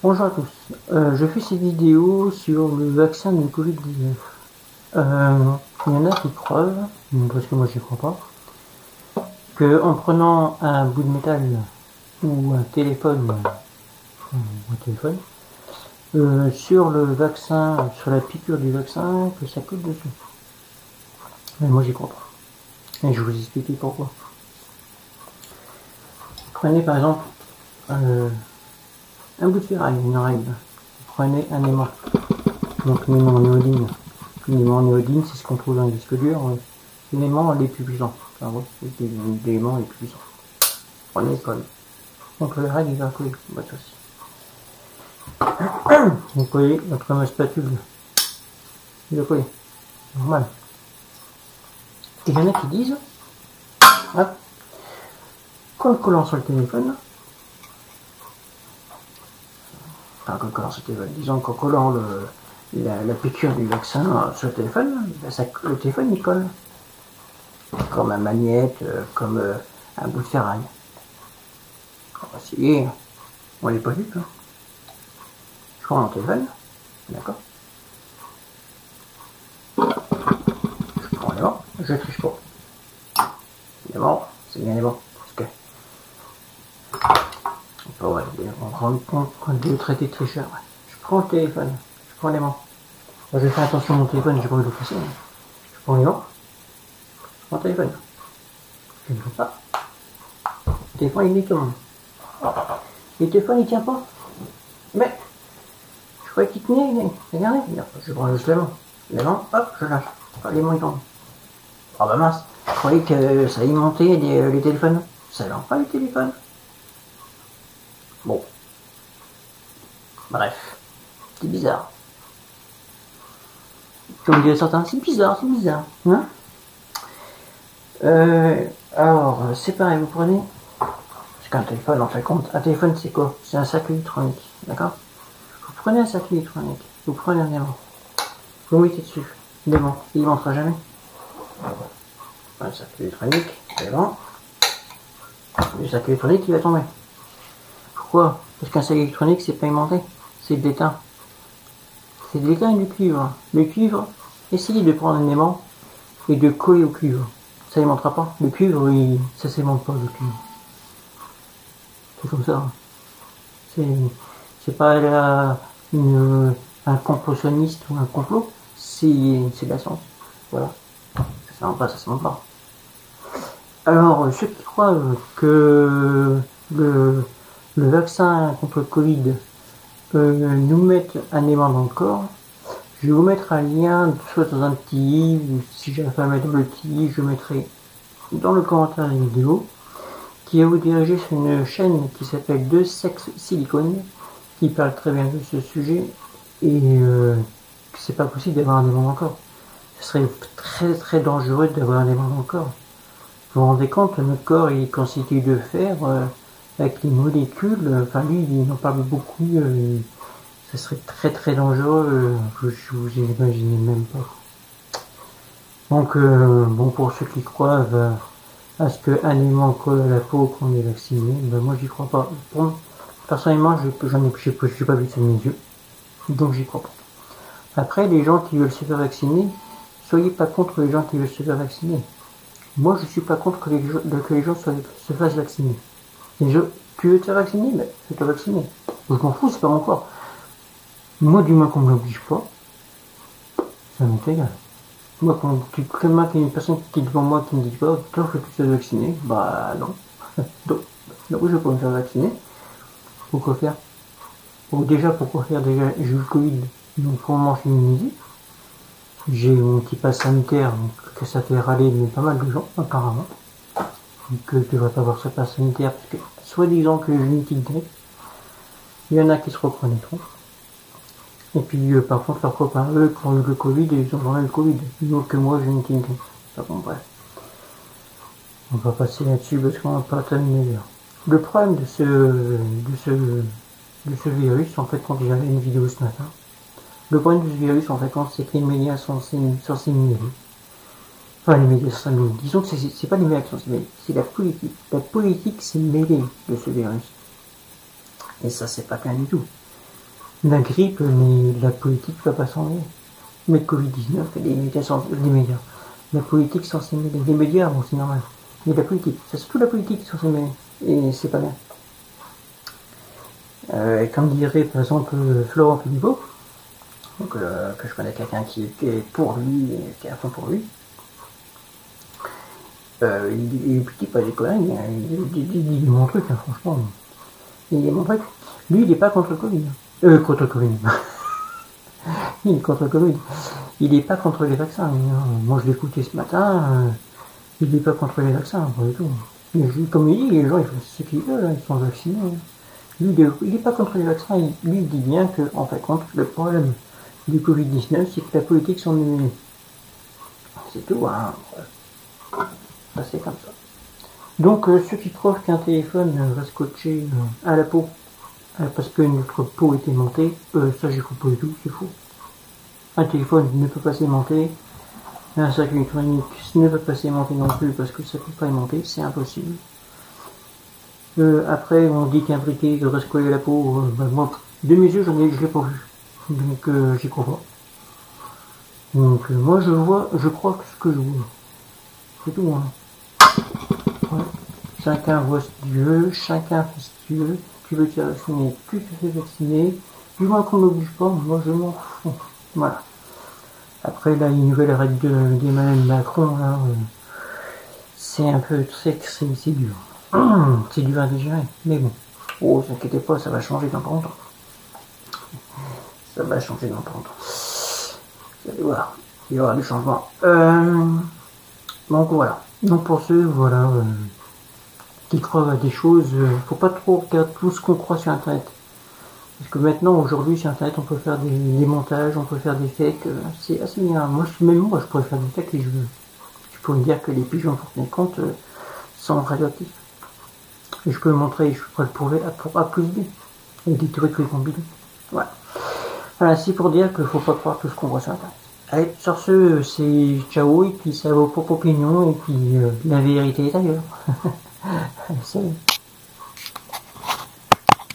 Bonjour à tous, je fais cette vidéo sur le vaccin du Covid-19. Il y en a qui croient, parce que moi j'y crois pas, qu'en prenant un bout de métal ou un téléphone, sur le vaccin, sur la piqûre du vaccin, que ça coûte dessus. Mais moi j'y crois pas. Et je vais vous expliquer pourquoi. Prenez par exemple un bout de ferraille, une règle. Prenez un aimant. Donc l'aimant en néodyme. L'aimant en néodyme, c'est ce qu'on trouve dans les disques durs. C'est l'aimant les plus puissants. Enfin, ouais, c'est les aimants les plus puissants. Prenez le colle. Donc le règle il va coller. Pas de souci. Vous collez notre fameuse spatule. Il va coller. Normal. Et il y en a qui disent, hop, qu'en le collant sur le téléphone, enfin qu'en le collant sur le téléphone, disons qu'en collant la piqûre du vaccin sur le téléphone, le téléphone il colle. Comme un magnète, comme un bout de ferraille. On va essayer. On n'est pas du tout. Je prends mon téléphone, d'accord. Je prends les bancs, je triche pas. Évidemment, c'est bien les bancs. Parce que on va rendre compte qu'on veut traiter de tricheur. Je prends le téléphone, je prends les bancs. Je vais faire attention à mon téléphone, j'ai pas envie de le casser. Je prends les bancs, je prends le téléphone. Je ne veux pas. Le téléphone il est comme. Le téléphone il tient pas. Mais je croyais qu'il tenait, regardez, je prends juste les mains, hop, je lâche. Les mains ils tombent. Ah bah mince, je croyais que ça allait monter les téléphones. Ça lance pas les téléphones. Bon. Bref. C'est bizarre. Comme dirait certains, c'est bizarre, hein. Alors, c'est pareil, vous prenez. C'est qu'un téléphone, en fait compte. Un téléphone, c'est quoi? C'est un sac électronique, d'accord? Vous prenez un sac électronique, vous prenez un aimant, vous mettez dessus, l'aimant, il ne montera jamais. Un sac électronique, l'aimant, le sac électronique, il va tomber. Pourquoi? Parce qu'un sac électronique, c'est pas aimanté, c'est de l'étain. C'est de l'étain et du cuivre. Le cuivre, essayez de prendre un aimant et de coller au cuivre. Ça n'aimantera pas. Le cuivre, ça s'aimante pas, le cuivre. C'est comme ça. C'est pas un complottionniste ou un complot, c'est de la science. Voilà. Ça se ment pas. Alors, ceux qui croient que le vaccin contre le Covid nous met un aimant dans le corps, je vais vous mettre un lien, soit dans un petit livre, ou si j'ai pas à mettre dans le petit livre, je mettrai dans le commentaire de la vidéo, qui va vous diriger sur une chaîne qui s'appelle Deux Sexes Silicone, qui parle très bien de ce sujet, et que c'est pas possible d'avoir un aimant dans le corps. Ce serait très très dangereux d'avoir un aimant dans le corps. Vous vous rendez compte, notre corps est constitué de fer, avec les molécules, enfin lui il en parle beaucoup, ça serait très très dangereux, je vous imaginez même pas. Donc bon, pour ceux qui croient à ce qu'un aimant colle à la peau quand on est vacciné, ben moi j'y crois pas. Bon, personnellement j'ai pas vu ça de mes yeux, donc j'y crois pas. Après, les gens qui veulent se faire vacciner, soyez pas contre les gens qui veulent se faire vacciner. Moi je suis pas contre que les gens se fassent vacciner. Tu veux te faire vacciner? Ben fais-toi vacciner. Je m'en fous, c'est pas mon corps. Moi, du moins qu'on me l'oblige pas, ça m'est égal. Moi, quand qu'il y a une personne qui est devant moi qui me dit pas, toi, faut que tu te fasses vacciner, bah non. Donc, je vais pas me faire vacciner. Pourquoi faire? Pourquoi faire? Déjà, j'ai eu le Covid, donc pour le moment, je suis immunisé. J'ai mon petit pass sanitaire, donc que ça fait râler mais pas mal de gens, apparemment. Donc, je devrais pas avoir ce pass sanitaire, parce que, soi-disant que j'ai une petite grippe, il y en a qui se reprenaient trop. Et puis par contre leurs copains, eux, qui ont eu le Covid, ils ont eu le Covid. Donc que moi j'ai une petite grippe. Bon, bref. On va passer là-dessus parce qu'on va pas terminer l'heure. Le problème de ce virus, en fait, quand j'avais une vidéo ce matin, le problème de ce virus, en fait, c'est que les médias sont censés mêler. Enfin, les médias sont mêlés. Disons que c'est pas les médias qui sont mêlés, c'est la politique. La politique s'est mêlée de ce virus. Et ça, c'est pas bien du tout. la grippe, mais la politique va pas s'en mêler. Mais le Covid-19, les médias, la politique sans s'en mêler. Les médias, bon, c'est normal. Mais la politique, c'est surtout la politique sans s'en mêler. Et c'est pas bien. Comme dirait par exemple Florent Philippot, donc, que je connais quelqu'un qui est pour lui, qui est à fond pour lui, il dit pas des conneries, hein, il dit mon truc, hein, franchement. Il dit mon truc. Lui, il est pas contre le Covid. Contre le Covid. Il est contre le Covid. Il est pas contre les vaccins. Hein. Moi, je l'ai écouté ce matin, il est pas contre les vaccins, pas du tout. Comme il dit, les gens, ils font ce qu'ils veulent, hein, ils sont vaccinés. Hein. Lui, il est pas contre les vaccins, lui, il dit bien que, en fait, contre le problème du Covid-19, c'est que la politique s'en est. C'est tout, hein. Ça, c'est comme ça. Donc, ceux qui trouvent qu'un téléphone va scotcher à la peau, parce que notre peau est aimantée, ça, j'y crois pas du tout, c'est faux. Un téléphone ne peut pas s'aimanter, un sac électronique ne peut pas s'aimanter non plus, parce que ça peut pas aimanter, c'est impossible. Après, on dit qu'un briquet devrait se coller à la peau, moi, de mes yeux, je l'ai pas vu. Donc, j'y crois pas. Donc, moi, je crois que ce que je vois. C'est tout, hein. Ouais. Chacun voit ce qu'il veut, chacun fait ce qu'il veut. Tu veux te faire vacciner, tu te fais vacciner. Du moins qu'on m'oblige pas, moi, je m'en fous. Voilà. Après, là, une nouvelle règle d'Emmanuel Macron, là, c'est un peu, c'est dur. C'est dur à digérer, mais bon. Oh, ne vous inquiétez pas, ça va changer dans pas longtemps. Ça va changer dans pas longtemps. Vous allez voir, il y aura du changement. Donc voilà. Donc pour ceux, voilà, qui croient à des choses, faut pas trop regarder tout ce qu'on croit sur Internet. Parce que maintenant, aujourd'hui, sur Internet, on peut faire des montages, on peut faire des fakes, c'est assez bien. Moi, je pourrais faire des fakes et je pourrais dire que les pigeons pour tenir compte sont radioactifs. Et je peux montrer, je pourrais le prouver pour A plus B. Avec des théories de combinés. Voilà. Voilà, c'est pour dire qu'il faut pas croire tout ce qu'on voit sur Internet. Allez, sur ce, c'est ciao, et puis c'est à vos propres opinions, et puis la vérité est ailleurs. Salut.